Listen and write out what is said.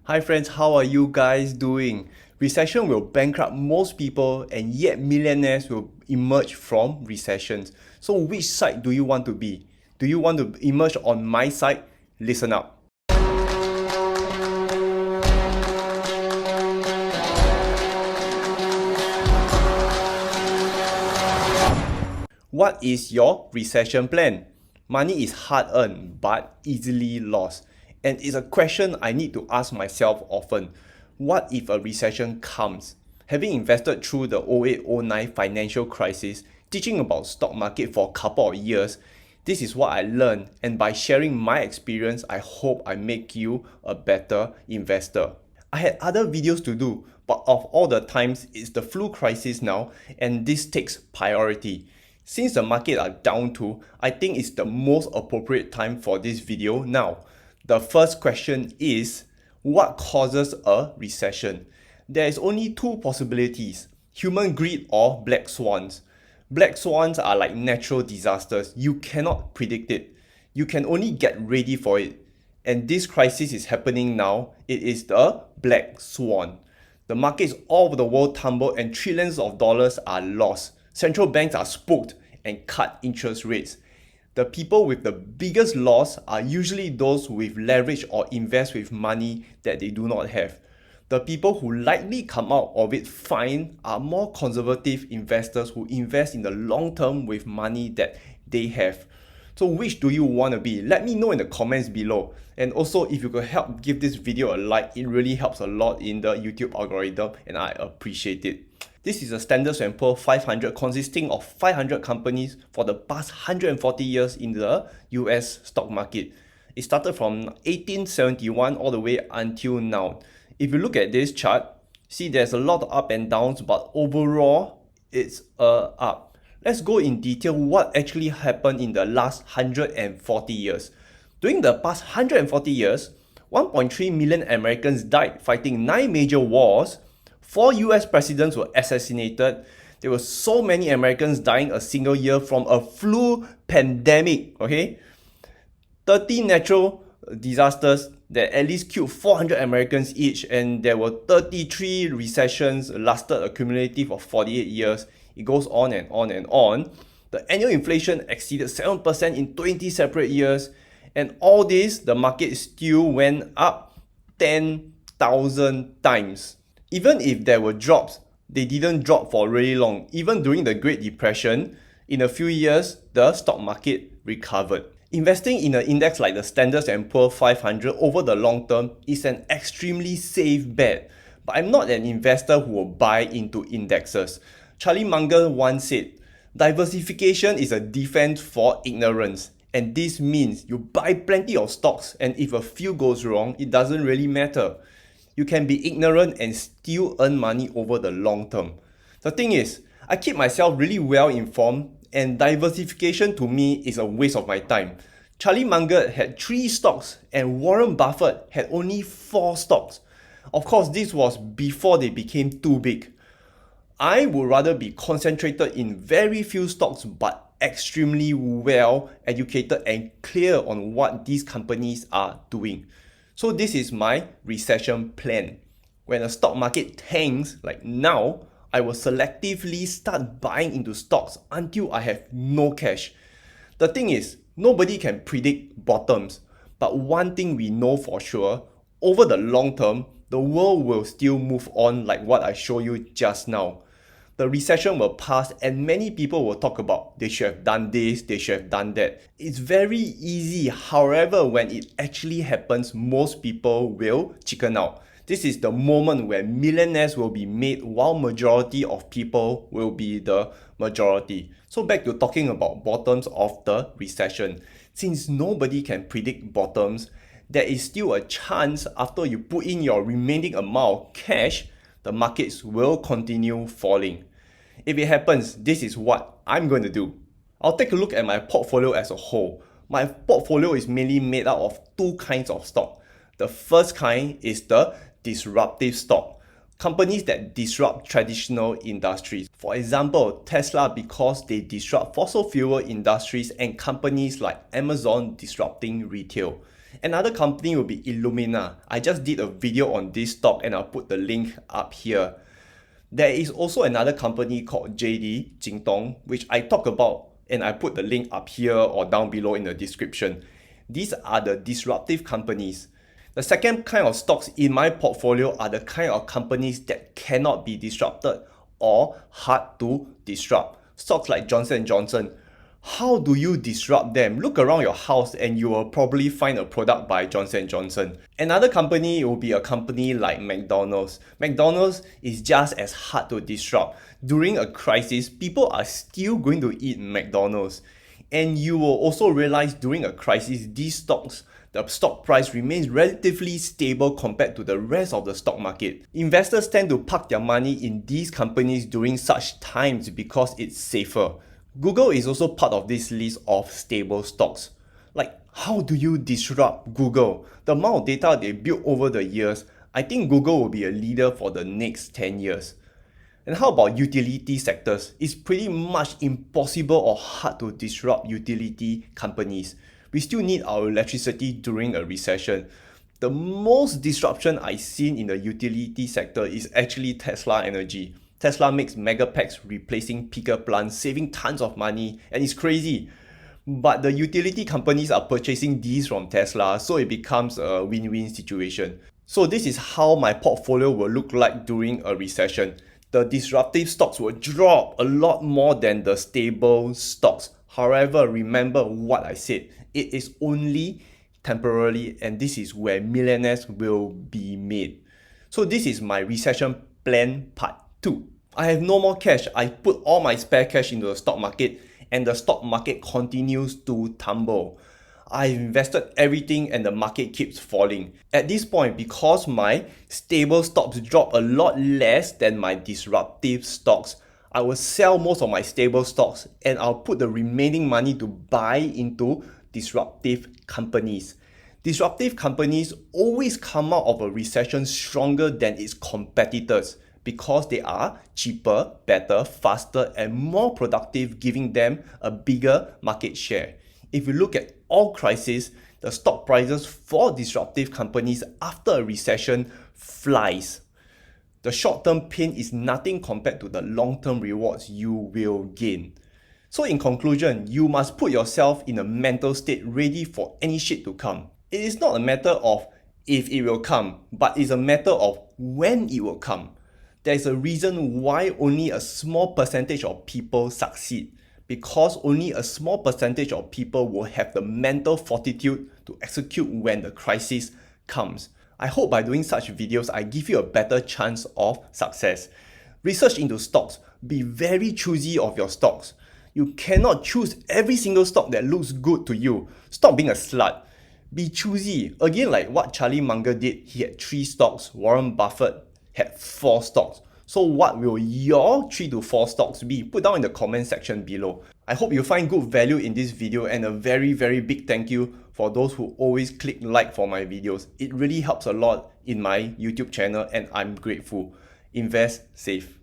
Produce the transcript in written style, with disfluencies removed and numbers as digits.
Hi friends, how are you guys doing? Recession will bankrupt most people and yet millionaires will emerge from recessions. So which side do you want to be? Do you want to emerge on my side? Listen up. What is your recession plan? Money is hard earned but easily lost. And it's a question I need to ask myself often. What if a recession comes? Having invested through the 08-09 financial crisis, teaching about stock market for a couple of years, this is what I learned, and by sharing my experience, I hope I make you a better investor. I had other videos to do, but of all the times, it's the flu crisis now, and this takes priority. Since the market are down too, I think it's the most appropriate time for this video now. The first question is, what causes a recession? There is only two possibilities, human greed or black swans. Black swans are like natural disasters. You cannot predict it. You can only get ready for it. And this crisis is happening now. It is the black swan. The markets all over the world tumble and trillions of dollars are lost. Central banks are spooked and cut interest rates. The people with the biggest loss are usually those with leverage or invest with money that they do not have. The people who likely come out of it fine are more conservative investors who invest in the long term with money that they have. So which do you want to be? Let me know in the comments below. And also, if you could help give this video a like, it really helps a lot in the YouTube algorithm and I appreciate it. This is a Standard & Poor's 500 consisting of 500 companies for the past 140 years in the US stock market. It started from 1871 all the way until now. If you look at this chart, see there's a lot of up and downs, but overall it's up. Let's go in detail what actually happened in the last 140 years. During the past 140 years, 1.3 million Americans died fighting 9 major wars. 4 US presidents were assassinated. There were so many Americans dying a single year from a flu pandemic, okay? 30 natural disasters that at least killed 400 Americans each, and there were 33 recessions lasted a cumulative of 48 years. It goes on and on and on. The annual inflation exceeded 7% in 20 separate years, and all this, the market still went up 10,000 times. Even if there were drops, they didn't drop for really long. Even during the Great Depression, in a few years, the stock market recovered. Investing in an index like the Standard & Poor's 500 over the long term is an extremely safe bet. But I'm not an investor who will buy into indexes. Charlie Munger once said, diversification is a defense for ignorance. And this means you buy plenty of stocks, and if a few goes wrong, it doesn't really matter. You can be ignorant and still earn money over the long term. The thing is, I keep myself really well informed, and diversification to me is a waste of my time. Charlie Munger had 3 stocks and Warren Buffett had only 4 stocks. Of course, this was before they became too big. I would rather be concentrated in very few stocks but extremely well educated and clear on what these companies are doing. So this is my recession plan. When the stock market tanks like now, I will selectively start buying into stocks until I have no cash. The thing is, nobody can predict bottoms, but one thing we know for sure, over the long term, the world will still move on like what I showed you just now. The recession will pass and many people will talk about they should have done this, they should have done that. It's very easy. However, when it actually happens, most people will chicken out. This is the moment where millionaires will be made while majority of people will be the majority. So back to talking about bottoms of the recession. Since nobody can predict bottoms, there is still a chance after you put in your remaining amount of cash, the markets will continue falling. If it happens, this is what I'm going to do. I'll take a look at my portfolio as a whole. My portfolio is mainly made up of 2 kinds of stock. The first kind is the disruptive stock. Companies that disrupt traditional industries. For example, Tesla because they disrupt fossil fuel industries and companies like Amazon disrupting retail. Another company will be Illumina. I just did a video on this stock and I'll put the link up here. There is also another company called JD, Jingdong, which I talk about and I put the link up here or down below in the description. These are the disruptive companies. The second kind of stocks in my portfolio are the kind of companies that cannot be disrupted or hard to disrupt. Stocks like Johnson & Johnson. How do you disrupt them? Look around your house and you will probably find a product by Johnson & Johnson. Another company will be a company like McDonald's. McDonald's is just as hard to disrupt. During a crisis, people are still going to eat McDonald's. And you will also realize during a crisis, these stocks, the stock price remains relatively stable compared to the rest of the stock market. Investors tend to park their money in these companies during such times because it's safer. Google is also part of this list of stable stocks. Like, how do you disrupt Google? The amount of data they built over the years, I think Google will be a leader for the next 10 years. And how about utility sectors? It's pretty much impossible or hard to disrupt utility companies. We still need our electricity during a recession. The most disruption I've seen in the utility sector is actually Tesla Energy. Tesla makes megapacks replacing peaker plants, saving tons of money, and it's crazy. But the utility companies are purchasing these from Tesla, so it becomes a win-win situation. So this is how my portfolio will look like during a recession. The disruptive stocks will drop a lot more than the stable stocks. However, remember what I said. It is only temporarily, and this is where millionaires will be made. So this is my recession plan part 2. I have no more cash. I put all my spare cash into the stock market and the stock market continues to tumble. I've invested everything and the market keeps falling. At this point, because my stable stocks drop a lot less than my disruptive stocks, I will sell most of my stable stocks and I'll put the remaining money to buy into disruptive companies. Disruptive companies always come out of a recession stronger than its competitors because they are cheaper, better, faster, and more productive, giving them a bigger market share. If you look at all crises, the stock prices for disruptive companies after a recession flies. The short-term pain is nothing compared to the long-term rewards you will gain. So in conclusion, you must put yourself in a mental state ready for any shit to come. It is not a matter of if it will come, but it's a matter of when it will come. There is a reason why only a small percentage of people succeed, because only a small percentage of people will have the mental fortitude to execute when the crisis comes. I hope by doing such videos, I give you a better chance of success. Research into stocks. Be very choosy of your stocks. You cannot choose every single stock that looks good to you. Stop being a slut. Be choosy. Again, like what Charlie Munger did, he had 3 stocks. Warren Buffett had 4 stocks. So what will your 3 to 4 stocks be? Put down in the comment section below. I hope you find good value in this video, and a very big thank you for those who always click like for my videos. It really helps a lot in my YouTube channel and I'm grateful. Invest safe.